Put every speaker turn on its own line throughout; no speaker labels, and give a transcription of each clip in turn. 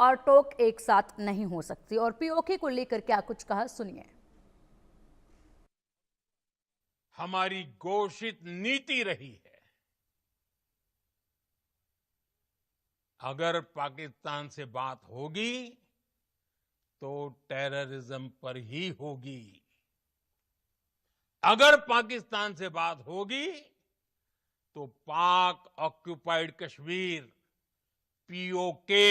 और टोक एक साथ नहीं हो सकती। और पीओके को लेकर क्या कुछ कहा, सुनिए।
हमारी घोषित नीति रही है, अगर पाकिस्तान से बात होगी तो टेररिज्म पर ही होगी। अगर पाकिस्तान से बात होगी तो पाक ऑक्युपाइड कश्मीर पीओके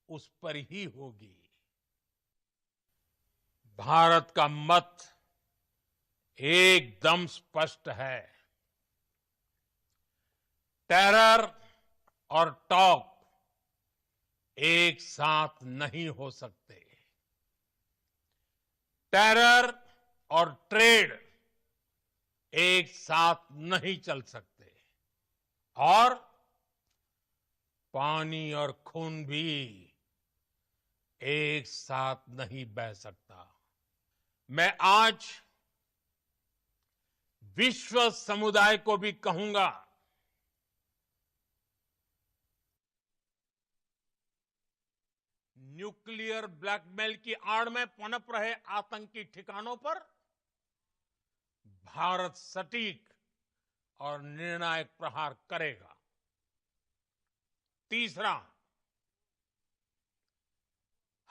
उस पर ही होगी। भारत का मत एकदम स्पष्ट है। टेरर और टॉक एक साथ नहीं हो सकते। टेरर और ट्रेड एक साथ नहीं चल सकते। और पानी और खून भी एक साथ नहीं बह सकता। मैं आज विश्व समुदाय को भी कहूंगा, न्यूक्लियर ब्लैकमेल की आड़ में पनप रहे आतंकी ठिकानों पर भारत सटीक और निर्णायक प्रहार करेगा। तीसरा,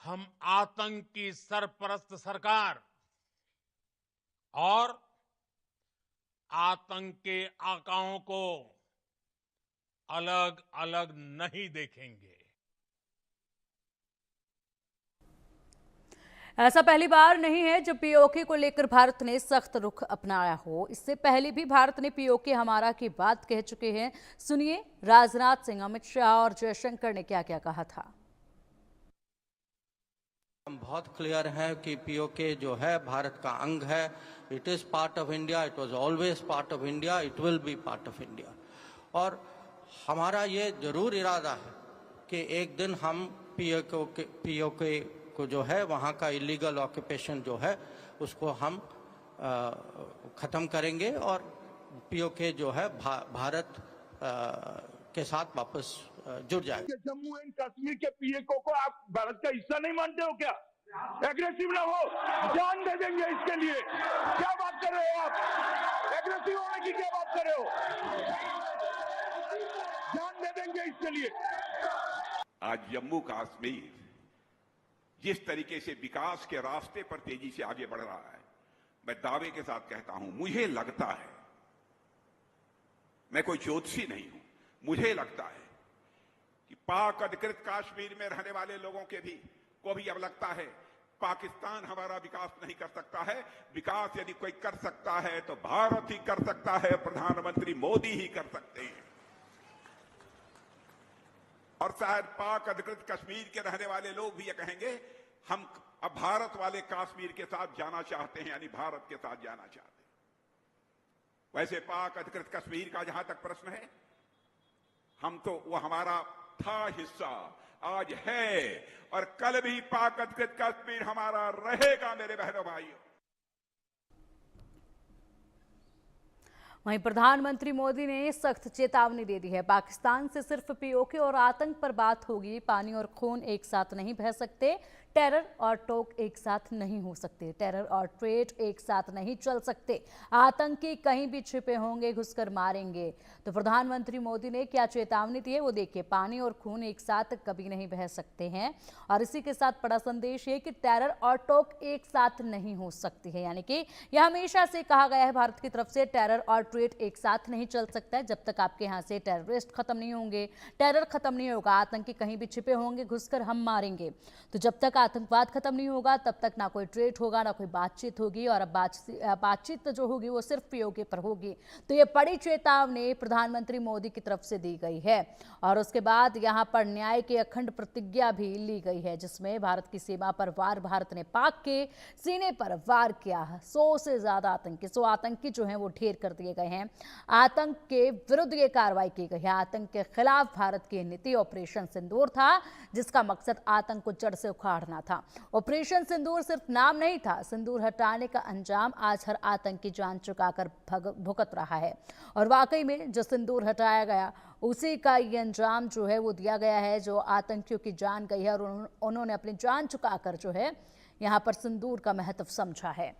हम आतंक की सरपरस्त सरकार और आतंक के आकाओं को अलग अलग नहीं देखेंगे।
ऐसा पहली बार नहीं है जब पीओके को लेकर भारत ने सख्त रुख अपनाया हो। इससे पहले भी भारत ने पीओके हमारा की बात कह चुके हैं। सुनिए राजनाथ सिंह, अमित शाह और जयशंकर ने क्या क्या कहा था।
हम बहुत क्लियर हैं कि पीओके जो है भारत का अंग है। It is part of India, it was always part of India, it will be part of India. और हमारा ये जरूर इरादा है कि एक दिन हम पीओके को जो है वहाँ का इलीगल ऑक्यूपेशन जो है उसको हम ख़त्म करेंगे और पीओके जो है भारत के साथ वापस जुड़ जाएगा।
जम्मू एंड कश्मीर के पीओके को आप भारत का हिस्सा नहीं मानते हो क्या? एग्रेसिव ना हो, जान दे देंगे इसके लिए। क्या बात कर रहे हो आप? एग्रेसिव होने की क्या बात कर रहे हो? जान दे देंगे इसके लिए।
आज जम्मू कश्मीर जिस तरीके से विकास के रास्ते पर तेजी से आगे बढ़ रहा है, मैं दावे के साथ कहता हूं, मुझे लगता है, मैं कोई ज्योतिषी नहीं हूं, मुझे लगता है कि पाक अधिकृत कश्मीर में रहने वाले लोगों को भी अब लगता है पाकिस्तान हमारा विकास नहीं कर सकता है। विकास यदि कोई कर सकता है तो भारत ही कर सकता है, प्रधानमंत्री मोदी ही कर सकते हैं। और शायद पाक अधिकृत कश्मीर के रहने वाले लोग भी ये कहेंगे, हम अब भारत वाले कश्मीर के साथ जाना चाहते हैं, यानी भारत के साथ जाना चाहते हैं। वैसे पाक अधिकृत कश्मीर का जहां तक प्रश्न है, हम तो वो हमारा था हिस्सा, आज है और कल भी पाक अधिकृत कश्मीर हमारा रहेगा मेरे बहनों भाइयों।
वहीं प्रधानमंत्री मोदी ने सख्त चेतावनी दे दी है। पाकिस्तान से सिर्फ पीओके और आतंक पर बात होगी। पानी और खून एक साथ नहीं बह सकते। टेरर और टोक एक साथ नहीं हो सकते। टेरर और ट्रेड एक साथ नहीं चल सकते। आतंकी कहीं भी छिपे होंगे, घुसकर मारेंगे। तो प्रधानमंत्री मोदी ने क्या चेतावनी दी है वो देखिए। पानी और खून एक साथ कभी नहीं बह सकते हैं। और इसी के साथ बड़ा संदेश है कि टेरर और टोक एक साथ नहीं हो सकती है। यानी कि यह हमेशा से कहा गया है भारत की तरफ से, टेरर और ट्रेड एक साथ नहीं चल सकता है जब तक आपके यहाँ से टेररिस्ट खत्म नहीं होंगे, टेरर खत्म नहीं होगा, आतंकी कहीं भी छिपे होंगे, घुसकर हम मारेंगे। तो जब तक आतंकवाद खत्म नहीं होगा तब तक ना कोई ट्रेड होगा, ना कोई बातचीत होगी। और अब बातचीत जो होगी वो सिर्फ पीओके पर होगी। तो ये बड़ी चेतावनी प्रधानमंत्री मोदी की तरफ से दी गई है। और उसके बाद यहाँ पर न्याय की अखंड प्रतिज्ञा भी ली गई है, जिसमें भारत की सीमा पर वार भारत ने पाक के सीने पर वार किया। 100 से ज्यादा आतंकी, 100 आतंकी जो है वो ढेर कर दिए गए। गए हैं। आतंक के विरुद्ध ये कार्रवाई की गई है। आतंक के खिलाफ भारत की नीति ऑपरेशन सिंदूर था, जिसका मकसद आतंक को जड़ से उखाड़ना था। ऑपरेशन सिंदूर सिर्फ नाम नहीं था, सिंदूर हटाने का अंजाम आज हर आतंकी जान चुकाकर भुगत रहा है। और वाकई में जो सिंदूर हटाया गया उसी का ये अंजाम जो है वो दिया गया है। जो आतंकियों की जान गई है और उन्होंने अपनी जान चुकाकर जो है यहाँ पर सिंदूर का महत्व समझा है।